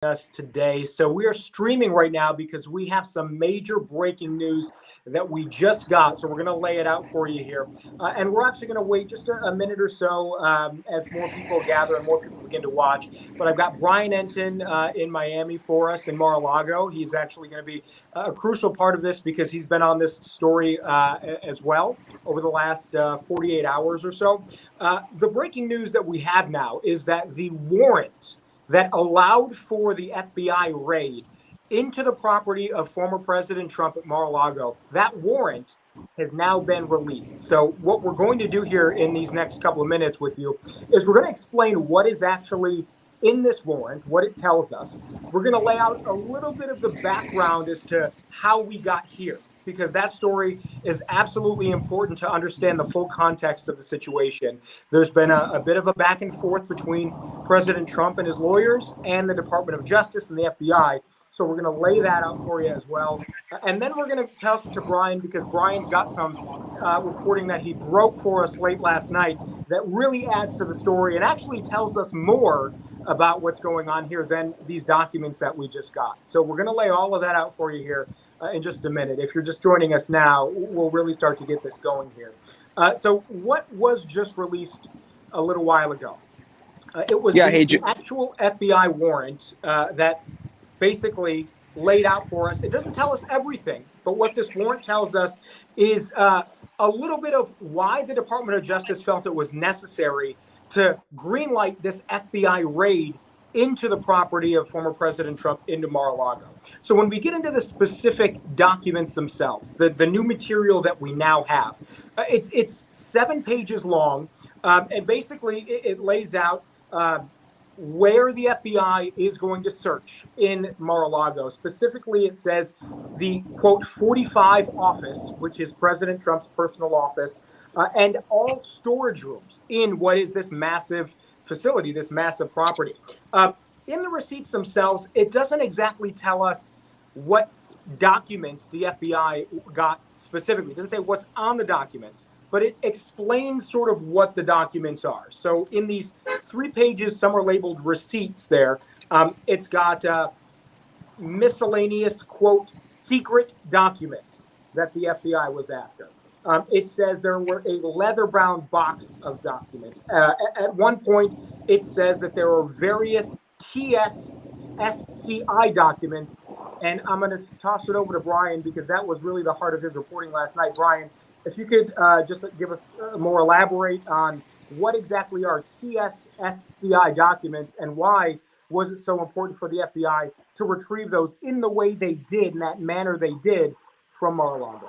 us today. So we are streaming right now because we have some major breaking news that we just got. So we're going to lay it out for you here. And we're actually going to wait just a minute or so as more people gather and more people begin to watch. But I've got Brian Entin in Miami for us in Mar-a-Lago. He's actually going to be a crucial part of this because he's been on this story as well over the last 48 hours or so. The breaking news that we have now is that the warrant that allowed for the FBI raid into the property of former President Trump at Mar-a-Lago, that warrant has now been released. So what we're going to do here in these next couple of minutes with you is we're going to explain what is actually in this warrant, what it tells us. We're going to lay out a little bit of the background as to how we got here, because that story is absolutely important to understand the full context of the situation. There's been a bit of a back and forth between President Trump and his lawyers and the Department of Justice and the FBI. So we're going to lay that out for you as well. And then we're going to toss it to Brian, because Brian's got some reporting that he broke for us late last night that really adds to the story and actually tells us more about what's going on here than these documents that we just got. So we're going to lay all of that out for you here in just a minute. If you're just joining us now, we'll really start to get this going here. So what was just released a little while ago? It was the actual FBI warrant that basically laid out for us. It doesn't tell us everything, but what this warrant tells us is a little bit of why the Department of Justice felt it was necessary to greenlight this FBI raid into the property of former President Trump into Mar-a-Lago. So when we get into the specific documents themselves, the new material that we now have, it's 7 pages long, and basically it lays out where the FBI is going to search in Mar-a-Lago. Specifically, it says the, quote, 45 office, which is President Trump's personal office, and all storage rooms in what is this massive facility, this massive property. In the receipts themselves, it doesn't exactly tell us what documents the FBI got specifically. It doesn't say what's on the documents, but it explains sort of what the documents are. So in these 3 pages, some are labeled receipts there. It's got miscellaneous, quote, secret documents that the FBI was after. It says there were a leather-bound box of documents. At one point, it says that there are various TSSCI documents, and I'm going to toss it over to Brian because that was really the heart of his reporting last night. Brian, if you could just give us more elaborate on what exactly are TSSCI documents and why was it so important for the FBI to retrieve those in the way they did, in that manner they did, from Mar-a-Lago?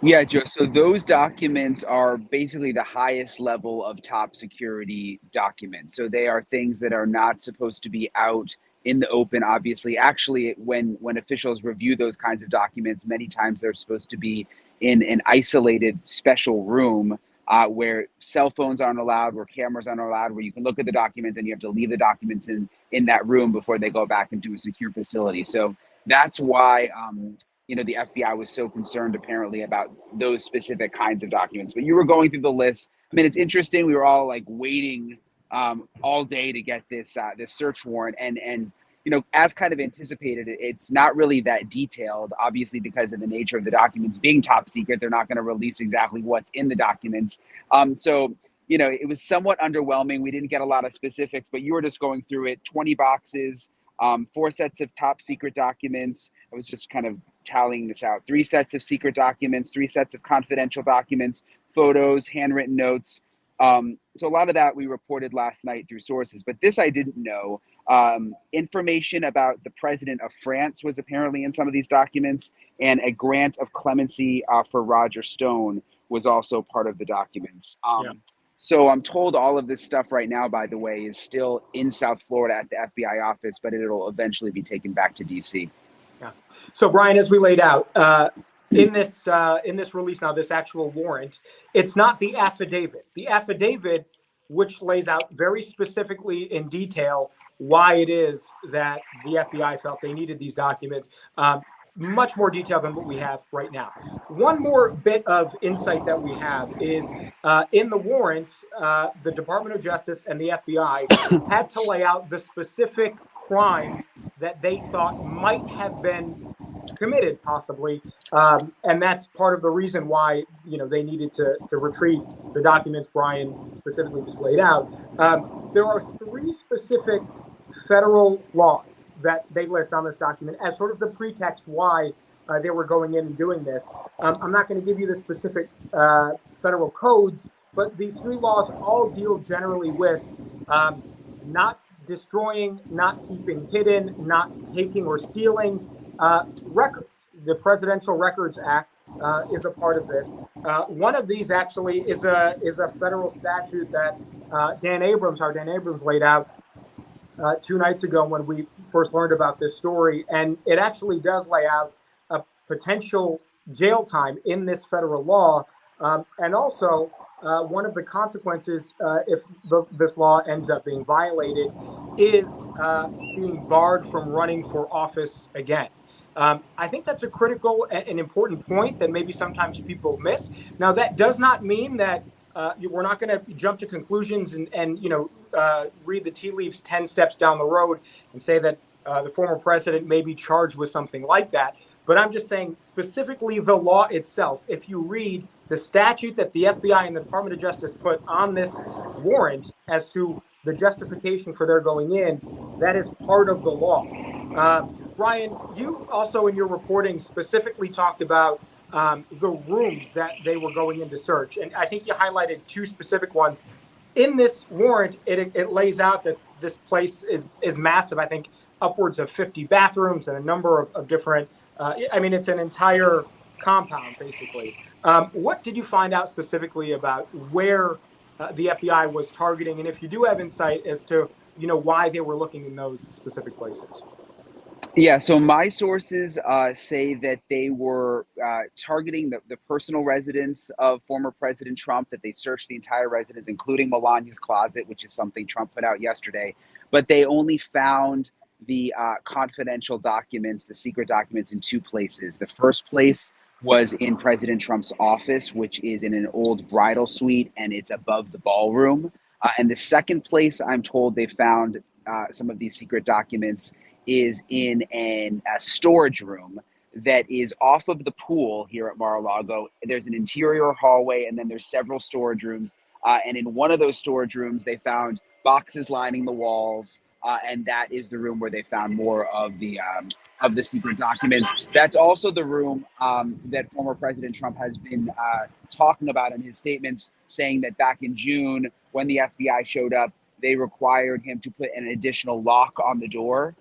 Yeah, Joe. So those documents are basically the highest level of top security documents. So they are things that are not supposed to be out in the open, obviously. Actually, when officials review those kinds of documents, many times they're supposed to be in an isolated special room where cell phones aren't allowed, where cameras aren't allowed, where you can look at the documents and you have to leave the documents in that room before they go back into a secure facility. So that's why the FBI was so concerned apparently about those specific kinds of documents. But you were going through the list. I mean, it's interesting. We were all like waiting all day to get this search warrant, and as kind of anticipated, it's not really that detailed, obviously, because of the nature of the documents being top secret. They're not going to release exactly what's in the documents. So it was somewhat underwhelming. We didn't get a lot of specifics, but you were just going through it. 20 boxes, 4 sets of top secret documents. I was just kind of tallying this out. 3 sets of secret documents, 3 sets of confidential documents, photos, handwritten notes. So a lot of that we reported last night through sources, but this I didn't know. Information about the president of France was apparently in some of these documents, and a grant of clemency for Roger Stone was also part of the documents. So I'm told all of this stuff right now, by the way, is still in South Florida at the FBI office, but it'll eventually be taken back to DC. Yeah. So Brian, as we laid out, in this release now, this actual warrant, it's not the affidavit. The affidavit, which lays out very specifically in detail why it is that the FBI felt they needed these documents, much more detail than what we have right now. One more bit of insight that we have is in the warrant, the Department of Justice and the FBI had to lay out the specific crimes that they thought might have been committed, possibly, and that's part of the reason why they needed to retrieve the documents Brian specifically just laid out. There are three specific federal laws that they list on this document as sort of the pretext why they were going in and doing this. I'm not going to give you the specific federal codes, but these three laws all deal generally with not destroying, not keeping hidden, not taking or stealing records. The Presidential Records Act is a part of this. One of these actually is a federal statute that Dan Abrams laid out 2 nights ago when we first learned about this story, and it actually does lay out a potential jail time in this federal law, and also one of the consequences if this law ends up being violated is being barred from running for office again. I think that's a critical and important point that maybe sometimes people miss. Now, that does not mean that we're not going to jump to conclusions and read the tea leaves 10 steps down the road and say that the former president may be charged with something like that. But I'm just saying specifically the law itself, if you read the statute that the FBI and the Department of Justice put on this warrant as to the justification for their going in, that is part of the law. Brian, you also in your reporting specifically talked about the rooms that they were going in to search. And I think you highlighted 2 specific ones. In this warrant, it lays out that this place is massive. I think upwards of 50 bathrooms and a number of different, it's an entire compound, basically. What did you find out specifically about where the FBI was targeting? And if you do have insight as to, why they were looking in those specific places. Yeah, so my sources say that they were targeting the personal residence of former President Trump, that they searched the entire residence, including Melania's closet, which is something Trump put out yesterday. But they only found the confidential documents, the secret documents, in 2 places. The first place was in President Trump's office, which is in an old bridal suite, and it's above the ballroom. And the second place I'm told they found some of these secret documents is in a storage room that is off of the pool here at Mar-a-Lago. There's an interior hallway, and then there's several storage rooms. And in one of those storage rooms, they found boxes lining the walls, and that is the room where they found more of the secret documents. That's also the room that former President Trump has been talking about in his statements, saying that back in June, when the FBI showed up, they required him to put an additional lock on the door.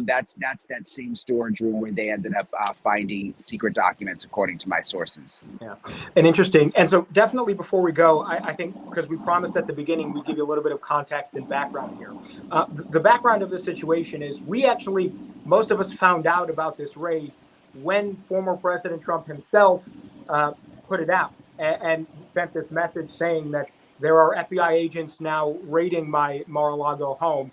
That's that same storage room where they ended up finding secret documents, according to my sources. Yeah, and interesting. And so definitely before we go, I think, because we promised at the beginning, we'd give you a little bit of context and background here. The background of the situation is most of us found out about this raid when former President Trump himself put it out and sent this message saying that there are FBI agents now raiding my Mar-a-Lago home.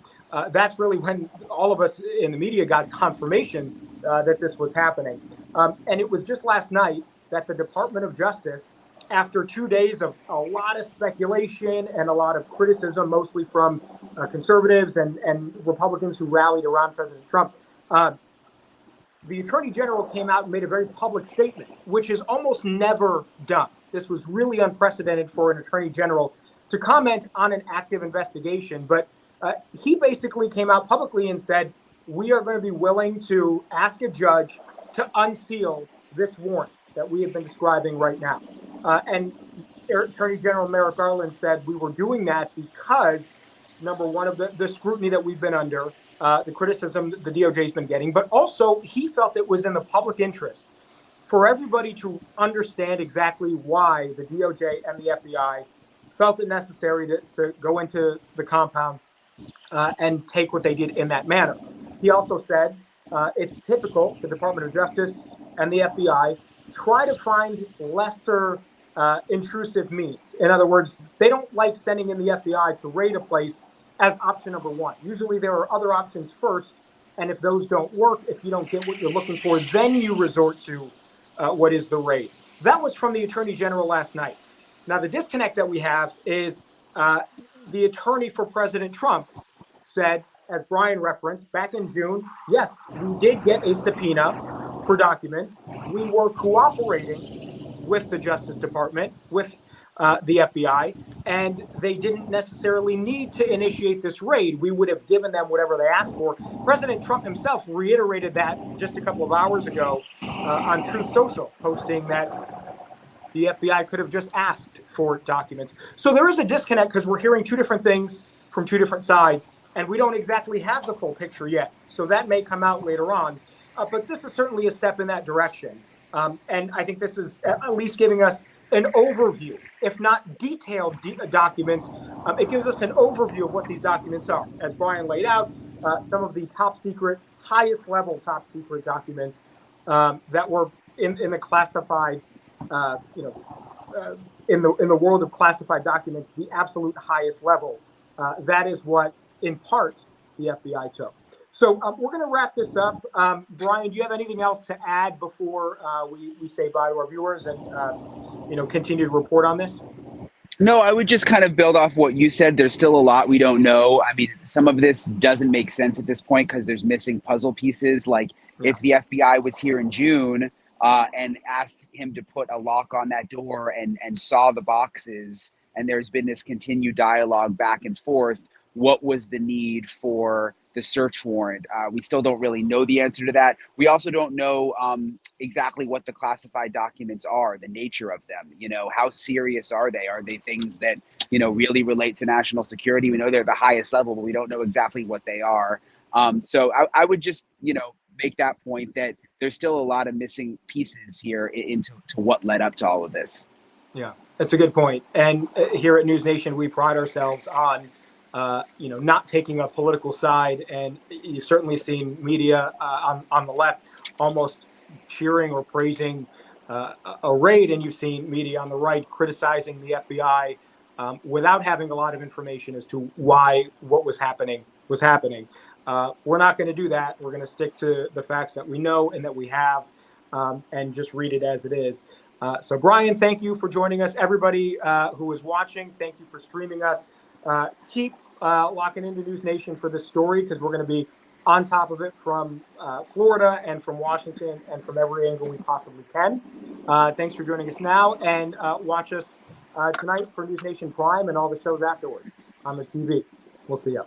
That's really when all of us in the media got confirmation that this was happening. And it was just last night that the Department of Justice, after 2 days of a lot of speculation and a lot of criticism, mostly from conservatives and Republicans who rallied around President Trump, the Attorney General came out and made a very public statement, which is almost never done. This was really unprecedented for an Attorney General to comment on an active investigation. But he basically came out publicly and said, we are going to be willing to ask a judge to unseal this warrant that we have been describing right now. And Attorney General Merrick Garland said we were doing that because, number one, of the scrutiny that we've been under, the criticism the DOJ has been getting, but also he felt it was in the public interest for everybody to understand exactly why the DOJ and the FBI felt it necessary to go into the compound and take what they did in that manner. He also said it's typical the Department of Justice and the FBI try to find lesser intrusive means. In other words, they don't like sending in the FBI to raid a place as option number one. Usually there are other options first And if those don't work, if you don't get what you're looking for, then you resort to what is the raid. That was from the Attorney General last night. Now, the disconnect that we have is the attorney for President Trump said, as Brian referenced, back in June, yes, we did get a subpoena for documents. We were cooperating with the Justice Department, with the FBI, and they didn't necessarily need to initiate this raid. We would have given them whatever they asked for. President Trump himself reiterated that just a couple of hours ago on Truth Social, posting that the FBI could have just asked for documents. So there is a disconnect because we're hearing two different things from two different sides, and we don't exactly have the full picture yet. So that may come out later on. But this is certainly a step in that direction. And I think this is at least giving us an overview, if not detailed documents. It gives us an overview of what these documents are. As Brian laid out, some of the top secret, highest level top secret documents that were in the classified, in the world of classified documents, the absolute highest level. That is what, in part, the FBI took. So we're going to wrap this up. Brian, do you have anything else to add before we say bye to our viewers and continue to report on this? No, I would just kind of build off what you said. There's still a lot we don't know. I mean, some of this doesn't make sense at this point because there's missing puzzle pieces. Like if the FBI was here in June and asked him to put a lock on that door and saw the boxes, and there's been this continued dialogue back and forth, what was the need for the search warrant? We still don't really know the answer to that. We also don't know exactly what the classified documents are, the nature of them. How serious are they? Are they things that, really relate to national security? We know they're the highest level, but we don't know exactly what they are. So I would just, make that point that there's still a lot of missing pieces here into what led up to all of this. Yeah, that's a good point. And here at NewsNation, we pride ourselves on not taking a political side, and you've certainly seen media on the left almost cheering or praising a raid, and you've seen media on the right criticizing the FBI without having a lot of information as to why what was happening was happening. We're not going to do that. We're going to stick to the facts that we know and that we have, and just read it as it is. So, Brian, thank you for joining us. Everybody who is watching, thank you for streaming us. Keep locking into NewsNation for this story, because we're going to be on top of it from Florida and from Washington and from every angle we possibly can. Thanks for joining us now, and watch us tonight for NewsNation Prime and all the shows afterwards on the TV. We'll see you.